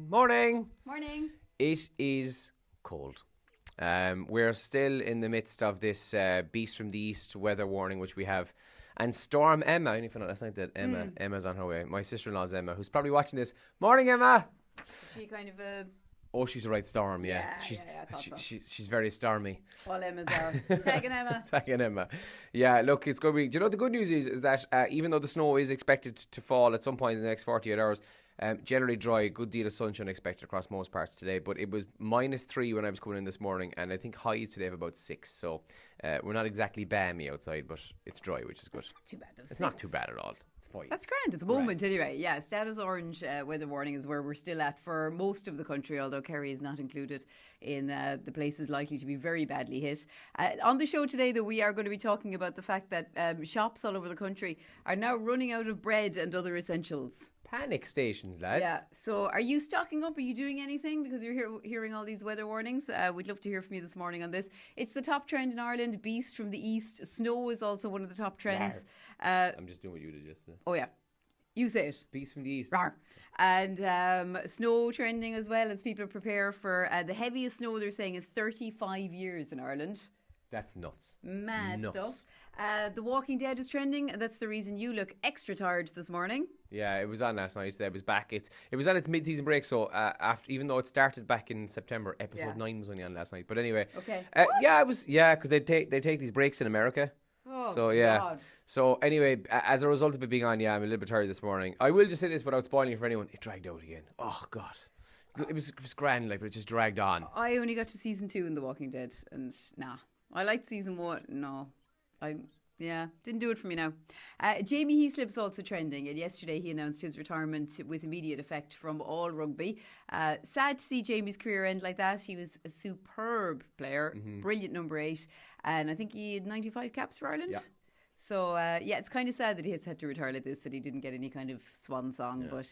Morning. Morning. It is cold. We're still in the midst of this Beast from the East weather warning, which we have. And Storm Emma, I only found out last night that Emma's on her way. My sister-in-law's Emma, who's probably watching this. Morning, Emma. Is she kind of a... Oh, she's a right storm, Yeah, she's very stormy. All Emmas are. Tagging Emma. Tagging Emma. Yeah, look, it's going to be... Do you know what the good news is that even though the snow is expected to fall at some point in the next 48 hours, generally dry, good deal of sunshine expected across most parts today, but it was -3 when I was coming in this morning, and I think highs today of about 6, so we're not exactly balmy outside, but it's dry, which is good. It's not too bad, though. It's not too bad at all. It's fine. That's grand at the moment, anyway. Yeah, status orange weather warning is where we're still at for most of the country, although Kerry is not included in the places likely to be very badly hit. On the show today, though, we are going to be talking about the fact that shops all over the country are now running out of bread and other essentials. Panic stations, lads. Yeah. So are you stocking up? Are you doing anything? Because you're hearing all these weather warnings. We'd love to hear from you this morning on this. It's the top trend in Ireland. Beast from the East. Snow is also one of the top trends. I'm just doing what you did just then. Oh, yeah. You say it. Beast from the East. Rawr. And snow trending as well as people prepare for the heaviest snow they're saying in 35 years in Ireland. That's nuts. Mad stuff. The Walking Dead is trending. That's the reason you look extra tired this morning. Yeah, it was on last night. It was back. It was on its mid-season break. So after, even though it started back in September, episode 9 was only on last night. But anyway, okay. Yeah, it was. Yeah, because they take these breaks in America. Oh, so yeah. God. So anyway, as a result of it being on, I'm a little bit tired this morning. I will just say this without spoiling it for anyone. It dragged out again. Oh God. It was grand, like, but it just dragged on. I only got to season 2 in The Walking Dead, and I liked season 1. No, didn't do it for me now. Jamie Heaslip's also trending, and yesterday he announced his retirement with immediate effect from all rugby. Sad to see Jamie's career end like that. He was a superb player, brilliant number 8, and I think he had 95 caps for Ireland. Yeah. So, it's kind of sad that he has had to retire like this, that he didn't get any kind of swan song, but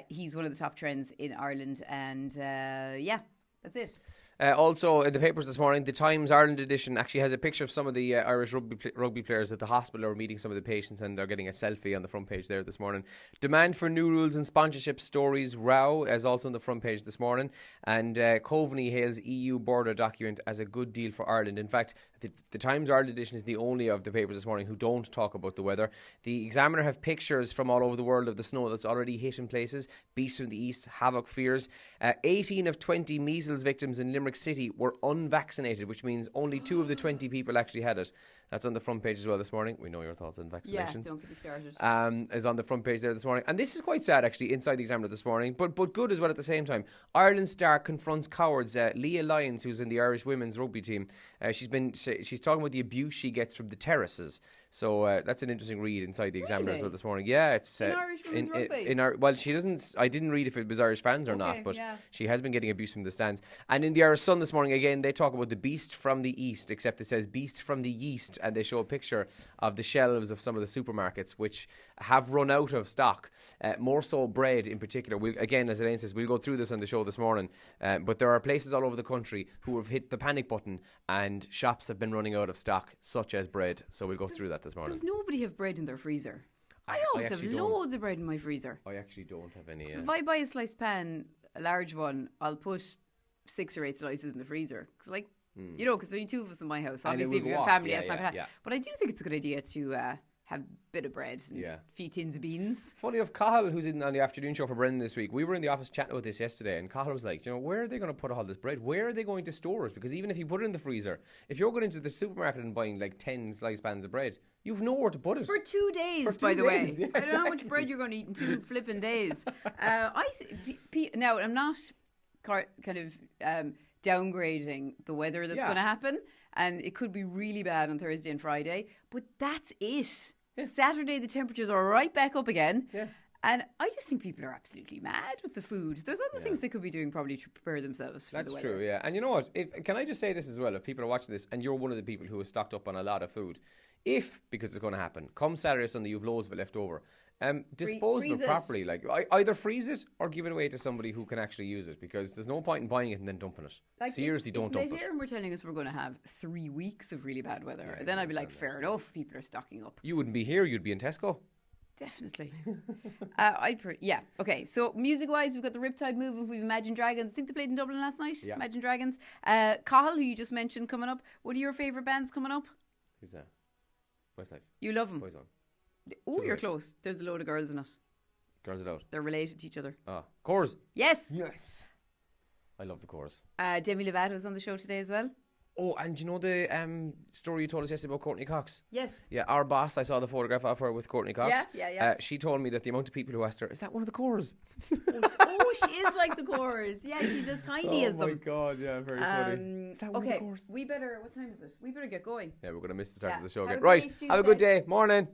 he's one of the top trends in Ireland, and that's it. Also, in the papers this morning, the Times Ireland edition actually has a picture of some of the Irish rugby players at the hospital or meeting some of the patients, and they're getting a selfie on the front page there this morning. Demand for new rules and sponsorship stories row is also on the front page this morning. And Coveney hails EU border document as a good deal for Ireland. In fact, the Times Ireland edition is the only of the papers this morning who don't talk about the weather. The Examiner have pictures from all over the world of the snow that's already hit in places. Beasts from the East, havoc fears. 18 of 20 measles victims in Limerick City were unvaccinated, which means only 2 of the 20 people actually had it. That's on the front page as well this morning. We know your thoughts on vaccinations. Yeah, don't get me started. Is on the front page there this morning. And this is quite sad, actually, inside the Examiner this morning, but good as well at the same time. Ireland star confronts cowards. Leah Lyons, who's in the Irish women's rugby team, she's talking about the abuse she gets from the terraces. So that's an interesting read inside the Examiner as well this morning. Yeah, it's in Irish women's rugby. Well, she doesn't. I didn't read if it was Irish fans or not, but she has been getting abuse from the stands. And in the Irish Sun this morning, again, they talk about the Beast from the East, except it says Beast from the Yeast, and they show a picture of the shelves of some of the supermarkets which have run out of stock. More so bread in particular. Again, as Elaine says, we'll go through this on the show this morning. But there are places all over the country who have hit the panic button, and shops have been running out of stock, such as bread. So we'll go through that this morning. Does nobody have bread in their freezer? I always have loads of bread in my freezer. I actually don't have any. So if I buy a sliced pan, a large one, I'll put 6 or 8 slices in the freezer. Because because there are 2 of us in my house. Obviously, if you have a family, that's not going to happen. But I do think it's a good idea to have a bit of bread and a few tins of beans. Funny of Cahill, who's in on the afternoon show for Brendan this week. We were in the office chatting about this yesterday, and Cahill was like, where are they going to put all this bread? Where are they going to store it? Because even if you put it in the freezer, if you're going into the supermarket and buying like 10 sliced pans of bread, you've nowhere to put it. For 2 days, by the way. Yeah, I don't know how much bread you're going to eat in 2 flipping days. Now, I'm not kind of downgrading the weather that's going to happen, and it could be really bad on Thursday and Friday, but that's it. Yeah. Saturday the temperatures are right back up again. Yeah. And I just think people are absolutely mad with the food. There's other things they could be doing probably to prepare themselves for the weather. That's true, yeah. And you know what? Can I just say this as well? If people are watching this and you're one of the people who is stocked up on a lot of food, because it's going to happen, come Saturday or Sunday, you've loads of it left over. Dispose of it properly. Like either freeze it or give it away to somebody who can actually use it, because there's no point in buying it and then dumping it. Seriously, don't dump it. If we're telling us we're going to have 3 weeks of really bad weather, then I'd be like, fair enough, people are stocking up. You wouldn't be here, you'd be in Tesco. Definitely. Yeah. Okay. So music-wise, we've got the Riptide Movement. We've Imagine Dragons. I think they played in Dublin last night. Yeah. Imagine Dragons. Cahill, who you just mentioned, coming up. What are your favourite bands coming up? Who's that? Westlife. You love them. Boys on. Oh, Two you're Lives. close. There's a load of girls in it. Girls it out. They're related to each other. Ah, chorus. Yes. Yes. I love the chorus. Demi Lovato's on the show today as well. Oh, and do you know the story you told us yesterday about Courtney Cox? Yes. Yeah, our boss, I saw the photograph of her with Courtney Cox. Yeah. She told me that the amount of people who asked her, is that one of the chorus? Oh, she is like the chorus. Yeah, she's as tiny as them. Oh my God, yeah, very funny. Is that one of the chorus? We better, what time is it? We better get going. Yeah, we're going to miss the start of the show Have again. a great Right, have a good Tuesday. day. Morning.